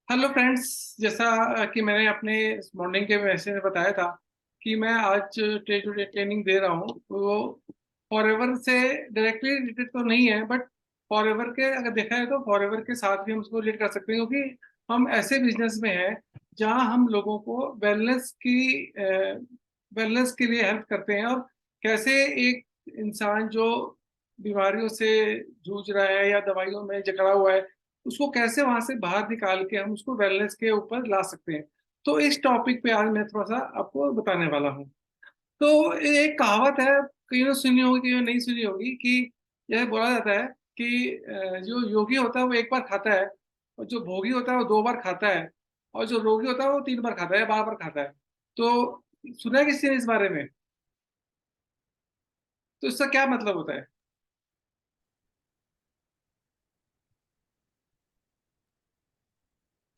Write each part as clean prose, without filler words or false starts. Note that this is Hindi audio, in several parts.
Hello friends. जैसा कि मैंने अपने मॉर्निंग के मैसेज में बताया था कि मैं आज डे टू डे ट्रेनिंग दे रहा हूँ, तो वो फॉरएवर से डायरेक्टली रिलेटेड तो नहीं है, बट फॉरएवर के अगर देखा है तो फॉरएवर के साथ भी हम उसको रिलेट कर सकते हैं, क्योंकि हम ऐसे बिजनेस में हैं जहाँ हम लोगों को वेलनेस के लिए हेल्प करते हैं। और कैसे एक इंसान जो बीमारियों से जूझ रहा है या दवाइयों में जकड़ा हुआ है, उसको कैसे वहां से बाहर निकाल के हम उसको वेलनेस के ऊपर ला सकते हैं। तो इस टॉपिक पे आज मैं थोड़ा सा आपको बताने वाला हूँ। तो एक कहावत है, कईयों ने सुनी होगी कईयों ने नहीं सुनी होगी, कि यह बोला जाता है कि जो योगी होता है वो एक बार खाता है, और जो भोगी होता है वो दो बार खाता है, और जो रोगी होता है वो तीन बार खाता है या बार बार खाता है। तो सुना है किसी ने इस बारे में? तो इसका क्या मतलब होता है?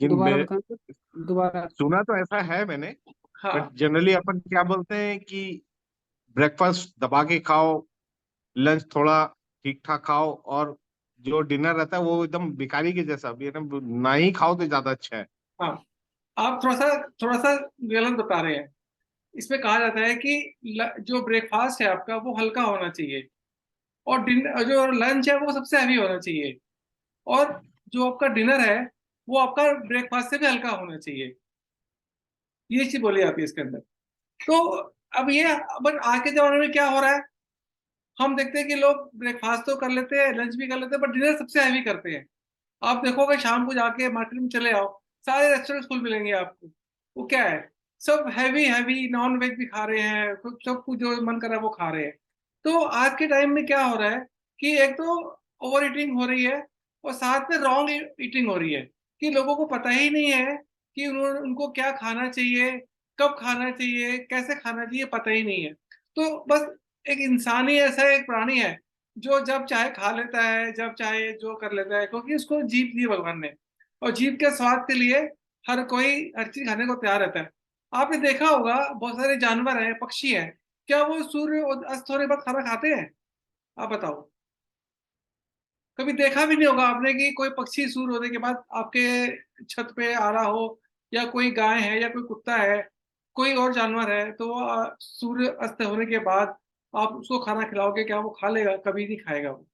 जिन दोबारा बे- बताना दोबारा। सुना तो ऐसा है मैंने। बट हाँ। जनरली अपन क्या बोलते हैं कि ब्रेकफास्ट दबा के खाओ, लंच थोड़ा ठीक ठाक खाओ, और जो डिनर रहता है वो एकदम भिखारी के जैसा भी है ना, ना ही खाओ तो ज्यादा अच्छा है। हाँ, आप थोड़ा सा गलत बता रहे हैं। इसमें कहा जाता है कि जो ब्रेकफास्ट है आपका वो हल्का होना चाहिए, और डिनर जो लंच है वो सबसे हैवी होना चाहिए, और जो आपका डिनर है वो आपका ब्रेकफास्ट से भी हल्का होना चाहिए। ये चीज बोली जाती है इसके अंदर। तो अब ये, बट आज के जमाने में क्या हो रहा है, हम देखते हैं कि लोग ब्रेकफास्ट तो कर लेते हैं, लंच भी कर लेते हैं, बट डिनर सबसे हैवी करते हैं। आप देखोगे शाम को जाके मार्केट में चले आओ, सारे रेस्टोरेंट फुल मिलेंगे आपको। वो क्या है, सब हैवी हैवी नॉन वेज भी खा रहे हैं, सब कुछ जो मन कर रहा है वो खा रहे हैं। तो आज के टाइम में क्या हो रहा है कि एक तो ओवर ईटिंग हो रही है, और साथ में रॉन्ग ईटिंग हो रही है, कि लोगों को पता ही नहीं है कि उनको क्या खाना चाहिए, कब खाना चाहिए, कैसे खाना चाहिए, पता ही नहीं है। तो बस एक इंसान ही ऐसा एक प्राणी है जो जब चाहे खा लेता है, जब चाहे जो कर लेता है, क्योंकि उसको जीभ दी भगवान ने, और जीभ के स्वाद के लिए हर कोई हर चीज खाने को तैयार रहता है। आपने देखा होगा बहुत सारे जानवर हैं, पक्षी हैं, क्या वो सूर्य अस्त होने के बाद खाना खाते हैं? आप बताओ। कभी देखा भी नहीं होगा आपने कि कोई पक्षी सूर्य होने के बाद आपके छत पे आ रहा हो, या कोई गाय है या कोई कुत्ता है, कोई और जानवर है, तो वो सूर्य अस्त होने के बाद आप उसको खाना खिलाओगे, क्या वो खा लेगा? कभी नहीं खाएगा वो।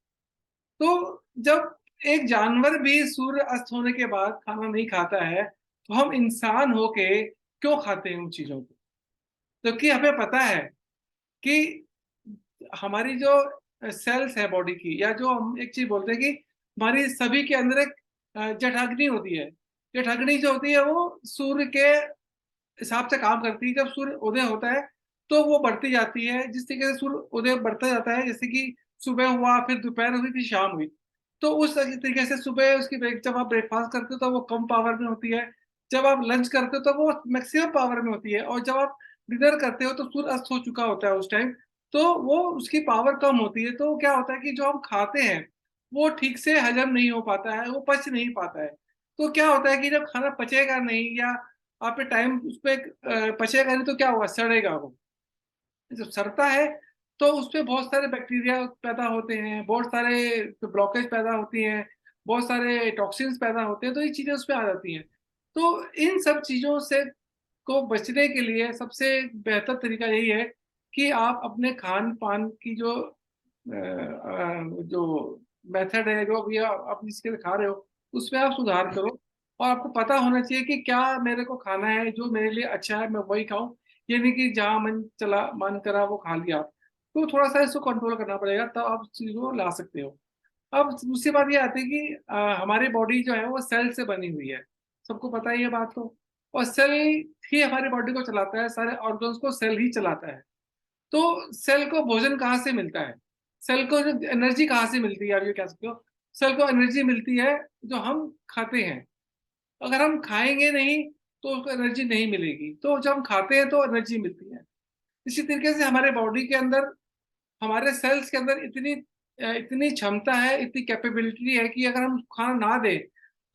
तो जब एक जानवर भी सूर्य अस्त होने के बाद खाना नहीं खाता है, तो हम इंसान होके क्यों खाते हैं उन चीजों को? क्योंकि हमें पता है कि हमारी जो सेल्स है बॉडी की, या जो हम एक चीज बोलते हैं कि हमारी सभी के अंदर एक जठराग्नि होती है। जठराग्नि जो होती है वो सूर्य के हिसाब से काम करती है। जब सूर्य उदय होता है तो वो बढ़ती जाती है, जिस तरीके से सूर्य उदय बढ़ता जाता है, जैसे कि सुबह हुआ, फिर दोपहर हुई, फिर शाम हुई। तो उस तरीके से सुबह उसकी ब्रेक, जब आप ब्रेकफास्ट करते हो तो वो कम पावर में होती है, जब आप लंच करते हो तो वो मैक्सिमम पावर में होती है, और जब आप डिनर करते हो तो सूर्य अस्त हो चुका होता है उस टाइम, तो वो उसकी पावर कम होती है। तो क्या होता है कि जो हम खाते हैं वो ठीक से हजम नहीं हो पाता है, वो पच नहीं पाता है। तो क्या होता है कि जब खाना पचेगा नहीं, या आप पे टाइम उस पर पचेगा नहीं, तो क्या होगा, सड़ेगा वो। जब सड़ता है तो उस पे बहुत सारे बैक्टीरिया पैदा होते हैं, बहुत सारे ब्लॉकेज पैदा होती हैं, बहुत सारे टॉक्सिन्स पैदा होते हैं, तो ये चीजें उस पे आ जाती हैं। तो इन सब चीजों से को बचने के लिए सबसे बेहतर तरीका यही है कि आप अपने खान पान की जो मेथड है, जो भी आप जिसके लिए खा रहे हो, उसमें आप सुधार करो। और आपको पता होना चाहिए कि क्या मेरे को खाना है, जो मेरे लिए अच्छा है मैं वही खाऊं। ये नहीं कि जहाँ मन करा वो खा लिया। तो थोड़ा सा इसको कंट्रोल करना पड़ेगा, तब आप उस चीज को ला सकते हो। अब दूसरी बात ये आती है कि हमारी बॉडी जो है वो सेल से बनी हुई है। सबको पता ही है बात को। और सेल ही हमारी बॉडी को चलाता है, सारे ऑर्गन्स को सेल ही चलाता है। तो सेल को भोजन कहाँ से मिलता है, सेल को जो एनर्जी कहाँ से मिलती है, आप ये कह सकते हो। सेल को एनर्जी मिलती है जो हम खाते हैं। अगर हम खाएंगे नहीं तो उसको एनर्जी नहीं मिलेगी, तो जब हम खाते हैं तो एनर्जी मिलती है। इसी तरीके से हमारे बॉडी के अंदर, हमारे सेल्स के अंदर इतनी क्षमता है, इतनी कैपेबिलिटी है कि अगर हम खाना ना दें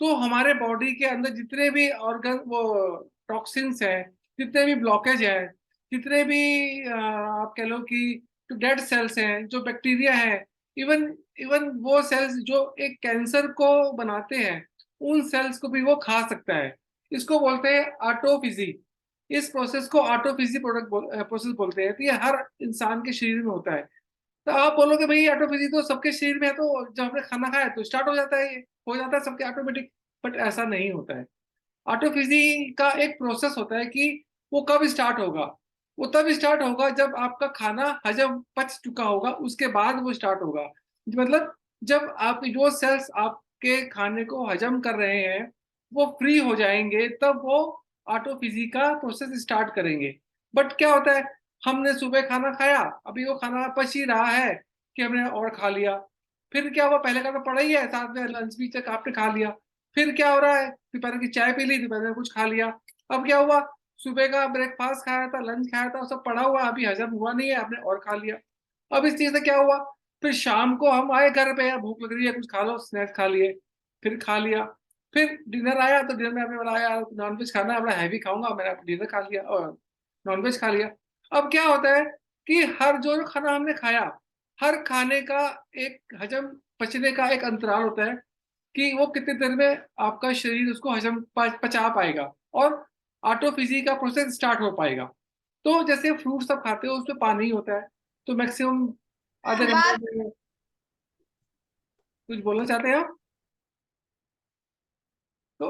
तो हमारे बॉडी के अंदर जितने भी ऑर्गन वो टॉक्सिन्स हैं, जितने भी ब्लॉकेज है, जितने भी आप कह लो कि जो डेड सेल्स हैं, जो बैक्टीरिया है, इवन इवन वो सेल्स जो एक कैंसर को बनाते हैं, उन सेल्स को भी वो खा सकता है। इसको बोलते हैं ऑटोफिजी। इस प्रोसेस को ऑटोफिजी प्रोसेस बोलते हैं। तो ये हर इंसान के शरीर में होता है। तो आप बोलोगे भाई ऑटोफिजी तो सबके शरीर में है, तो जब हमने खाना खाया तो स्टार्ट हो जाता है, ये हो जाता है सबके ऑटोमेटिक। बट ऐसा नहीं होता है। ऑटोफिजी का एक प्रोसेस होता है कि वो कब स्टार्ट होगा। वो तब स्टार्ट होगा जब आपका खाना हजम पच चुका होगा, उसके बाद वो स्टार्ट होगा। मतलब जब आप जो सेल्स आपके खाने को हजम कर रहे हैं वो फ्री हो जाएंगे, तब वो ऑटोफिजी का प्रोसेस स्टार्ट करेंगे। बट क्या होता है, हमने सुबह खाना खाया, अभी वो खाना पच ही रहा है कि हमने और खा लिया। फिर क्या हुआ, पहले का तो पड़ा ही है, साथ में लंच भी तक आपने खा लिया। फिर क्या हो रहा है, दोपहर की चाय पी ली, दोपहर में कुछ खा लिया। अब क्या हुआ, सुबह का ब्रेकफास्ट खाया था, लंच खाया था, सब पड़ा हुआ, अभी हजम हुआ नहीं है, आपने और खा लिया। अब इस चीज से क्या हुआ, फिर शाम को हम आए घर पे, यार भूख लग रही है, कुछ खा लो, स्नैक्स खा लिए, फिर खा लिया। फिर डिनर आया तो डिनर में आपने बोला यार नॉनवेज खाना है, बड़ा हैवी खाऊंगा, मैंने डिनर खा लिया और नॉनवेज खा लिया। अब क्या होता है कि हर जो खाना हमने खाया, हर खाने का एक हजम पचने का एक अंतराल होता है कि वो कितनी देर में आपका शरीर उसको हजम पचा पाएगा और ऑटोफिजी का प्रोसेस स्टार्ट हो पाएगा। तो जैसे फ्रूट सब खाते हो उसमें पानी ही होता है, तो मैक्सिमम आधे घंटे में। कुछ बोलना चाहते हैं आप? तो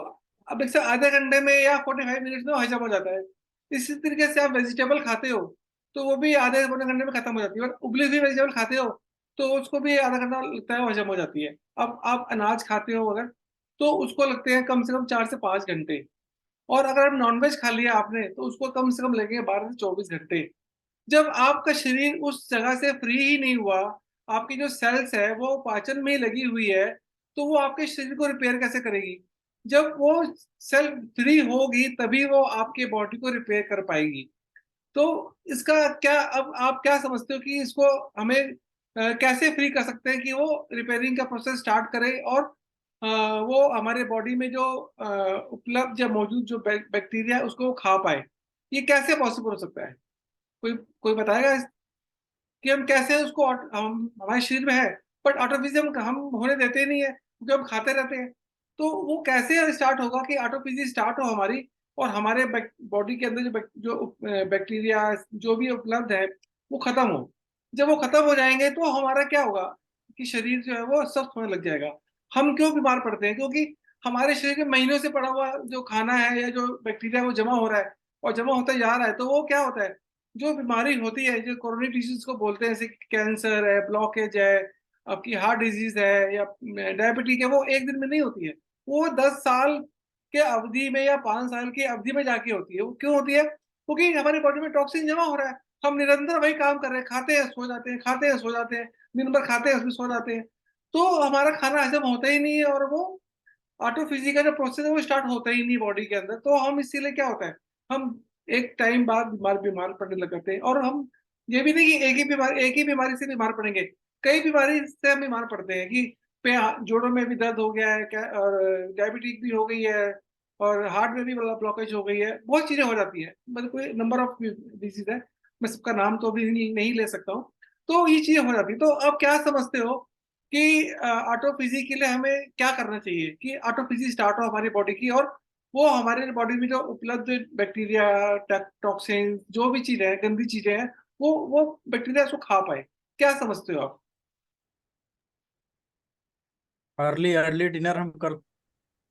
अब देखिए आधे घंटे में या 45 मिनट में हजम हो जाता है। इसी तरीके से आप वेजिटेबल खाते हो तो वो भी आधे पौने घंटे में खत्म हो जाती है, और उबली हुई वेजिटेबल खाते हो तो उसको भी आधा घंटा लगता है, वो हजम हो जाती है। अब आप अनाज खाते हो अगर, तो उसको लगते हैं कम से कम 4 से 5 घंटे। और अगर आप नॉनवेज खा लिया आपने तो उसको कम से कम लगेंगे 12 से 24 घंटे। जब आपका शरीर उस जगह से फ्री ही नहीं हुआ, आपकी जो सेल्स है वो पाचन में ही लगी हुई है, तो वो आपके शरीर को रिपेयर कैसे करेगी? जब वो सेल फ्री होगी तभी वो आपके बॉडी को रिपेयर कर पाएगी। तो इसका क्या, अब आप क्या समझते हो कि इसको हमें कैसे फ्री कर सकते हैं कि वो रिपेयरिंग का प्रोसेस स्टार्ट करे और वो हमारे बॉडी में जो उपलब्ध या मौजूद जो बैक्टीरिया है उसको वो खा पाए? ये कैसे पॉसिबल हो सकता है? कोई कोई बताएगा कि हम कैसे उसको हम हमारे शरीर में है, बट ऑटोफिजी हम होने देते ही नहीं है क्योंकि हम खाते रहते हैं। तो वो कैसे स्टार्ट होगा कि ऑटोफिजी स्टार्ट हो हमारी, और हमारे बॉडी के अंदर जो बैक्टीरिया जो भी उपलब्ध है वो खत्म हो। जब वो खत्म हो जाएंगे तो हमारा क्या होगा कि शरीर जो है वो स्वस्थ होने लग जाएगा। हम क्यों बीमार पड़ते हैं? क्योंकि हमारे शरीर में महीनों से पड़ा हुआ जो खाना है या जो बैक्टीरिया वो जमा हो रहा है और जमा होता जा रहा है, तो वो क्या होता है, जो बीमारी होती है, जो कोरोनिक डिजीज को बोलते हैं, जैसे कैंसर है, ब्लॉकेज है, आपकी हार्ट डिजीज है या डायबिटीज है, वो एक दिन में नहीं होती है। वो 10 साल के अवधि में या 5 साल की अवधि में जाके होती है। वो क्यों होती है? क्योंकि हमारी बॉडी में टॉक्सिन जमा हो रहा है। हम निरंतर वही काम कर रहे हैं, खाते हैं सो जाते हैं, खाते हैं सो जाते हैं, दिन भर खाते हैं उसमें सो जाते हैं। तो हमारा खाना हजम होता ही नहीं है, और वो ऑटोफिजी का जो प्रोसेस है वो स्टार्ट होता ही नहीं बॉडी के अंदर। तो हम इसीलिए क्या होता है, हम एक टाइम बाद बीमार बीमार पड़ने लग जाते हैं। और हम ये भी नहीं कि एक ही बीमारी से बीमार पड़ेंगे, कई बीमारी से हम बीमार पड़ते हैं कि जोड़ों में भी दर्द हो गया है क्या, और डायबिटीज भी हो गई है, और हार्ट में भी ब्लॉकेज हो गई है, बहुत चीजें हो जाती है, मतलब कोई नंबर ऑफ डिजीज है, मैं सबका नाम तो अभी नहीं ले सकता हूँ। तो ये चीजें हो जाती है। तो आप क्या समझते हो कि ऑटोफिजी के लिए हमें क्या करना चाहिए कि ऑटोफिजी स्टार्ट हो हमारी बॉडी की, और वो हमारे बॉडी में जो उपलब्ध बैक्टीरिया, टॉक्सिन, जो भी चीजें हैं, गंदी चीजें हैं, वो बैक्टीरिया उसको खा पाए? क्या समझते हो आप? अर्ली अर्ली डिनर हम कर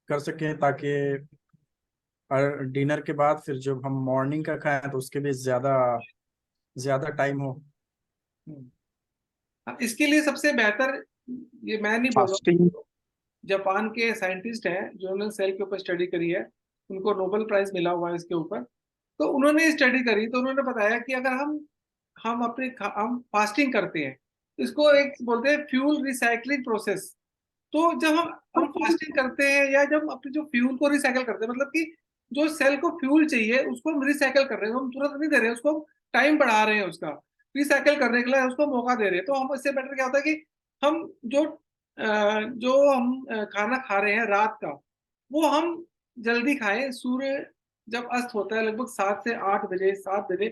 कर सकें, ताकि डिनर के बाद फिर जब हम मॉर्निंग का खाएं तो उसके लिए ज्यादा ज्यादा टाइम हो। हम्म। इसके लिए सबसे बेहतर, ये मैं नहीं बोल रहा फास्टिंग। हूँ, जापान के साइंटिस्ट हैं जिन्होंने सेल के ऊपर स्टडी करी है, उनको नोबेल प्राइज मिला हुआ है इसके ऊपर। तो उन्होंने स्टडी करी तो उन्होंने बताया कि अगर हम फास्टिंग करते हैं, इसको एक बोलते हैं फ्यूल रिसाइकलिंग प्रोसेस। तो जब हम फास्टिंग करते हैं या जब अपने जो फ्यूल को रिसाइकल करते हैं, मतलब कि जो सेल को फ्यूल चाहिए उसको हम रिसाइकल कर रहे हैं, हम तुरंत नहीं दे रहे हैं उसको, टाइम बढ़ा रहे हैं उसका, रिसाइकल करने के लिए उसको मौका दे रहे हैं। तो हम इससे बेटर क्या होता है कि हम जो हम खाना खा रहे हैं रात का, वो हम जल्दी खाएं। सूर्य जब अस्त होता है लगभग 7 से 8 बजे, 7 बजे,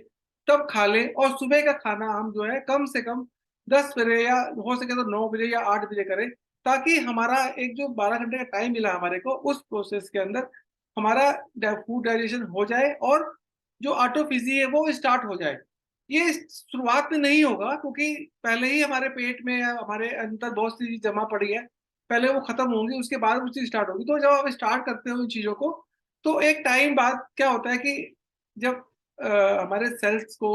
तब खा लें। और सुबह का खाना हम जो है कम से कम 10 बजे, या हो सके तो 9 बजे या 8 बजे करें, ताकि हमारा एक जो 12 घंटे का टाइम मिला हमारे को, उस प्रोसेस के अंदर हमारा फूड डाइजेशन हो जाए और जो ऑटोफेजी है वो स्टार्ट हो जाए। ये शुरुआत में नहीं होगा, क्योंकि पहले ही हमारे पेट में या हमारे अंदर बहुत सी चीज जमा पड़ी है, पहले वो खत्म होंगी, उसके बाद वो चीज स्टार्ट होगी। तो जब आप स्टार्ट करते हो इन चीजों को, तो एक टाइम बाद क्या होता है कि जब हमारे सेल्स को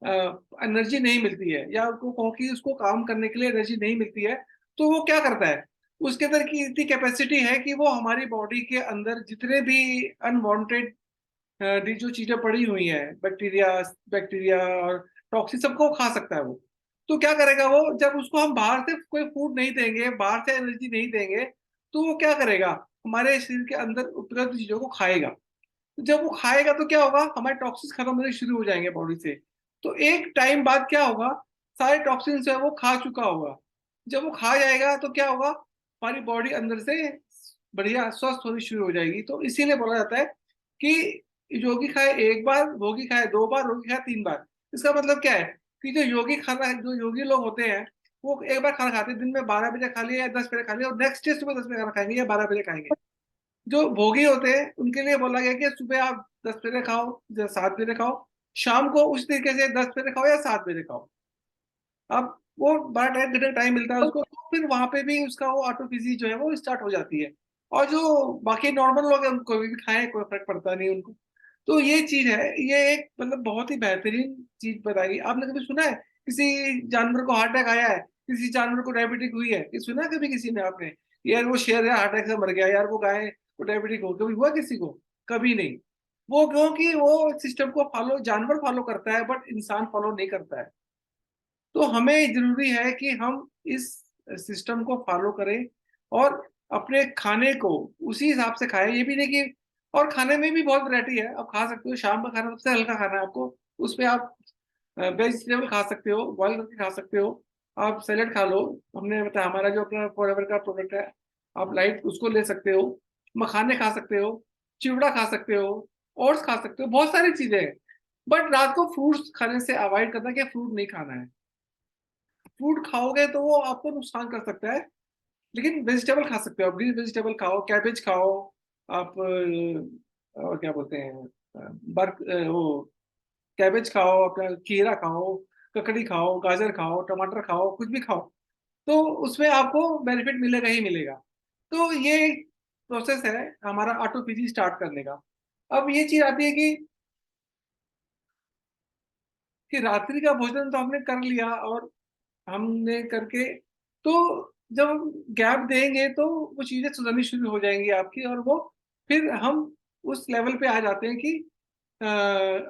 एनर्जी नहीं मिलती है, या उनको कहो कि उसको काम करने के लिए एनर्जी नहीं मिलती है, तो वो क्या करता है, उसके अंदर की इतनी कैपेसिटी है कि वो हमारी बॉडी के अंदर जितने भी अनवांटेड जो चीजें पड़ी हुई हैं, बैक्टीरिया बैक्टीरिया और टॉक्सिन, सबको खा सकता है वो। तो क्या करेगा वो, जब उसको हम बाहर से कोई फूड नहीं देंगे, बाहर से एनर्जी नहीं देंगे, तो वो क्या करेगा, हमारे शरीर के अंदर उपलब्ध चीजों को खाएगा। जब वो खाएगा तो क्या होगा, हमारे टॉक्सिन्स खत्म होने शुरू हो जाएंगे बॉडी से। तो एक टाइम बाद क्या होगा, सारे टॉक्सिन्स जो है वो खा चुका होगा। जब वो खा जाएगा तो क्या होगा, हमारी बॉडी अंदर से बढ़िया स्वस्थ होनी शुरू हो जाएगी। तो इसीलिए बोला जाता है कि योगी खाए एक बार, भोगी खाए दो बार, रोगी खाए तीन बार। इसका मतलब क्या है कि जो योगी लोग होते हैं, वो एक बार खाना खाते हैं, दिन में 12 बजे खा लिया या 10 बजे खा लिया, और नेक्स्ट डे सुबह 10 बजे खाना खाएंगे या 12 बजे खाएंगे। जो भोगी होते हैं उनके लिए बोला गया कि सुबह आप 10 बजे खाओ या 7 बजे खाओ, शाम को उस तरीके से 10 बजे खाओ या 7 बजे खाओ। अब वो 12 घंटे टाइम मिलता है उसको, तो फिर वहां पे भी उसका वो ऑटोफिजी जो है वो स्टार्ट हो जाती है। और जो बाकी नॉर्मल लोग हैं उनको भी खाएं, कोई फर्क पड़ता नहीं उनको। तो ये चीज है, ये एक मतलब बहुत ही बेहतरीन चीज बताई। आपने कभी सुना है किसी जानवर को हार्ट अटैक आया है, किसी जानवर को डायबिटिक हुई है, ये सुना है कभी किसी ने आपने, यार वो शेर या हार्ट अटैक से मर गया, यार वो गाय को डायबिटिक हो, कभी हुआ किसी को? कभी नहीं। वो क्योंकि वो सिस्टम को फॉलो जानवर फॉलो करता है, बट इंसान फॉलो नहीं करता है। तो हमें जरूरी है कि हम इस सिस्टम को फॉलो करें और अपने खाने को उसी हिसाब से खाएं। ये भी नहीं कि, और खाने में भी बहुत वैरायटी है, आप खा सकते हो। शाम का खाना सबसे हल्का खाना है आपको, उसमें आप वेजिटेबल खा सकते हो, बॉयल करके खा सकते हो, आप सैलेड खा लो। हमने बताया हमारा जो अपना फॉरएवर का प्रोडक्ट है, आप लाइट उसको ले सकते हो, मखाने खा सकते हो, चिवड़ा खा सकते हो, ओट्स खा सकते हो, बहुत सारी चीजें हैं। बट रात को फ्रूट्स खाने से अवॉइड करना, कि फ्रूट नहीं खाना है। फ्रूट खाओगे तो वो आपको नुकसान कर सकता है, लेकिन वेजिटेबल खा सकते हो आप, ग्रीन वेजिटेबल खाओ, कैबेज खाओ आप, और क्या बोलते हैं, वो कैबेज खाओ, अपना खीरा खाओ, ककड़ी खाओ, गाजर खाओ, टमाटर खाओ, कुछ भी खाओ, तो उसमें आपको बेनिफिट मिलेगा ही मिलेगा। तो ये प्रोसेस है हमारा ऑटोफेजी स्टार्ट करने का। अब ये चीज आती है कि रात्रि का भोजन तो हमने कर लिया, और हमने करके, तो जब हम गैप देंगे तो वो चीजें सुधरनी शुरू हो जाएंगी आपकी, और वो फिर हम उस लेवल पे आ जाते हैं कि अ,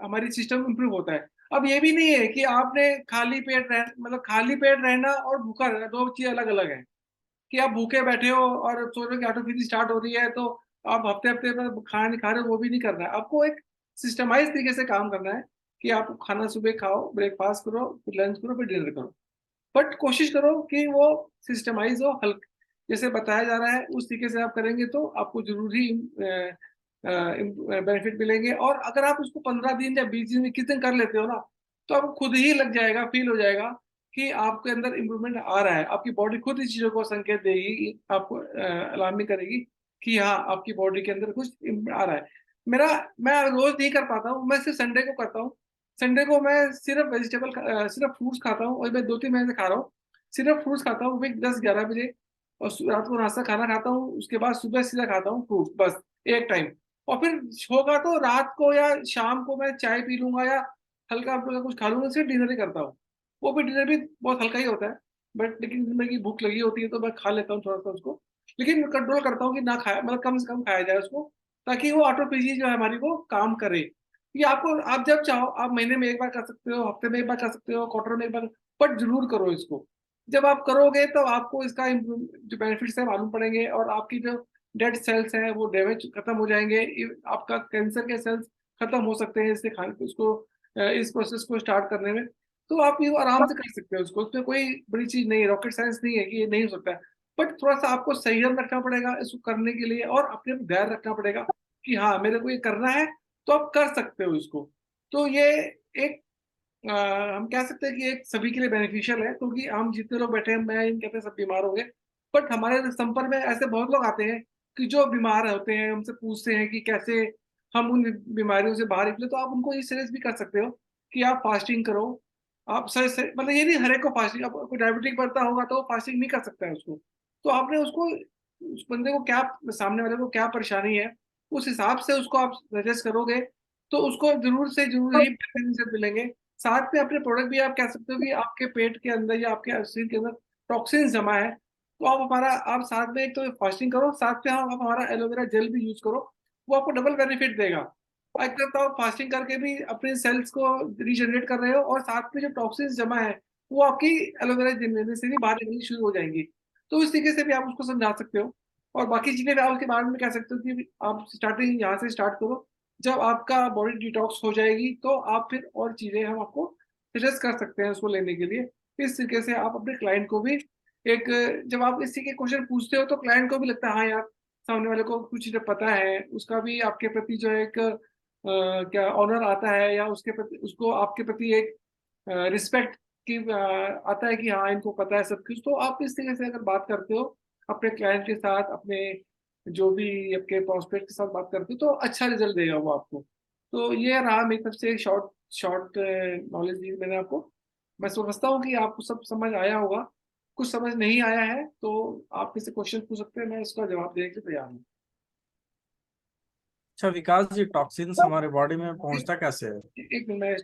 हमारी सिस्टम इंप्रूव होता है। अब ये भी नहीं है कि आपने खाली पेट रह मतलब खाली पेट रहना और भूखा रहना दो चीज अलग अलग है। कि आप भूखे बैठे हो और सोच रहे हो कि ऑटोफिजी स्टार्ट हो रही है, तो आप हफ्ते हफ्ते में खाना नहीं खा रहे हो, वो भी नहीं करना है आपको। एक सिस्टमाइज तरीके से काम करना है कि आप खाना सुबह खाओ, ब्रेकफास्ट करो, फिर लंच करो, फिर डिनर करो। बट कोशिश करो कि वो सिस्टमाइज हो, हल्का जैसे बताया जा रहा है उस तरीके से आप करेंगे, तो आपको जरूर ही बेनिफिट मिलेंगे। और अगर आप उसको 15 दिन या 20 दिन, 21 दिन कर लेते हो ना, तो आपको खुद ही लग जाएगा, फील हो जाएगा कि आपके अंदर इम्प्रूवमेंट आ रहा है। आपकी बॉडी खुद इस चीजों को संकेत देगी, आपको अलार्मिंग करेगी कि हाँ, आपकी बॉडी के अंदर कुछ आ रहा है। मेरा मैं रोज नहीं कर पाता हूँ, मैं सिर्फ संडे को करता हूँ। संडे को मैं सिर्फ सिर्फ फ्रूट्स खाता हूँ, और मैं 2-3 महीने से खा रहा हूँ। सिर्फ फ्रूट्स खाता हूँ फिर 10-11 बजे, और रात को नाश्ता खाना खाता हूँ, उसके बाद सुबह सीधा खाता हूँ फ्रूट्स, बस एक टाइम। और फिर होगा तो रात को या शाम को मैं चाय पी लूंगा, या हल्का फुल्का कुछ खा लूंगा, सिर्फ डिनर ही करता हूँ। वो भी डिनर भी बहुत हल्का ही होता है, बट लेकिन जिसमें की भूख लगी होती है तो मैं खा लेता हूँ थोड़ा सा उसको। लेकिन कंट्रोल करता हूँ कि ना खाया, मतलब कम से कम खाया जाए उसको, ताकि वो ऑटोफेजी जो है हमारी वो काम करे। ये आपको, आप जब चाहो आप महीने में एक बार कर सकते हो, हफ्ते में एक बार कर सकते हो, क्वार्टर में एक बार, बट जरूर करो इसको। जब आप करोगे तो आपको इसका जो बेनिफिट्स है मालूम पड़ेंगे, और आपकी जो डेड सेल्स हैं वो डैमेज खत्म हो जाएंगे। आपका कैंसर के सेल्स खत्म हो सकते हैं इससे खाने उसको, इस प्रोसेस को स्टार्ट करने में। तो आप ये आराम से कर सकते हो उसको, उसमें कोई बड़ी चीज नहीं है, रॉकेट साइंस नहीं है कि ये नहीं हो सकता है। बट थोड़ा सा आपको संयम रखना पड़ेगा इसको करने के लिए, और अपने ध्यान रखना पड़ेगा कि हाँ मेरे को ये करना है, तो आप कर सकते हो इसको। तो ये एक हम कह सकते हैं कि एक सभी के लिए बेनिफिशियल है, क्योंकि हम जितने लोग बैठे हैं, मैं इन कहते सब बीमार हो गए, बट हमारे संपर्क में ऐसे बहुत लोग आते हैं कि जो बीमार होते हैं, हमसे पूछते हैं कि कैसे हम उन बीमारियों से बाहर निकले। तो आप उनको ये सजेस्ट भी कर सकते हो कि आप फास्टिंग करो। आप सर मतलब ये नहीं हर एक को फास्टिंग, अब कोई डायबिटिक बढ़ता होगा तो वो फास्टिंग नहीं कर सकता है उसको। तो आपने उसको, उस बंदे को क्या, सामने वाले को क्या परेशानी है, उस हिसाब से उसको आप सजेस्ट करोगे तो उसको ज़रूर से ज़रूर ही बेहतर रिज़ल्ट मिलेंगे। साथ में अपने प्रोडक्ट भी आप कह सकते हो कि आपके पेट के अंदर या आपके शरीर के अंदर टॉक्सिन्स जमा है, तो आप साथ में एक तो फास्टिंग करो, साथ में आप हमारा एलोवेरा जेल भी यूज़ करो, वो आपको डबल बेनिफिट देगा। एक तरफ तो आप फास्टिंग करके भी अपने सेल्स को रीजनरेट कर रहे हो और साथ में जो टॉक्सिन्स जमा है, वो आपकी एलोवेरा जेल लेने से भी बाहर निकलनी शुरू हो जाएँगी। तो इस तरीके से भी आप उसको समझा सकते हो और बाकी चीज़ें भी आप उसके बारे में कह सकते हो कि आप स्टार्टिंग यहाँ से स्टार्ट करो। जब आपका बॉडी डिटॉक्स हो जाएगी, तो आप फिर और चीज़ें हम आपको सजेस्ट कर सकते हैं उसको लेने के लिए। इस तरीके से आप अपने क्लाइंट को भी एक, जब आप इस तरीके के क्वेश्चन पूछते हो तो क्लाइंट को भी लगता है हाँ यार, सामने वाले को कुछ चीज़ें पता है, उसका भी आपके प्रति जो है एक क्या ऑनर आता है या उसके प्रति उसको आपके प्रति एक रिस्पेक्ट की आता है कि हाँ, इनको पता है सब कुछ। तो आप इस तरीके से अगर बात करते हो अपने क्लाइंट के साथ, अपने जो भी आपके प्रॉस्पेक्ट के साथ बात करते हो, तो अच्छा रिज़ल्ट देगा वो आपको। तो ये रहा मेरी तरफ से शॉर्ट शॉर्ट नॉलेज दी मैंने आपको। मैं समझता हूँ कि आपको सब समझ आया होगा। कुछ समझ नहीं आया है तो आप मुझसे क्वेश्चन पूछ सकते हैं, मैं इसका जवाब देने के लिए तैयार हूँ। अच्छा विकास जी, टॉक्सिन्स हमारे बॉडी में पहुंचता कैसे है? एक मिनट, मैं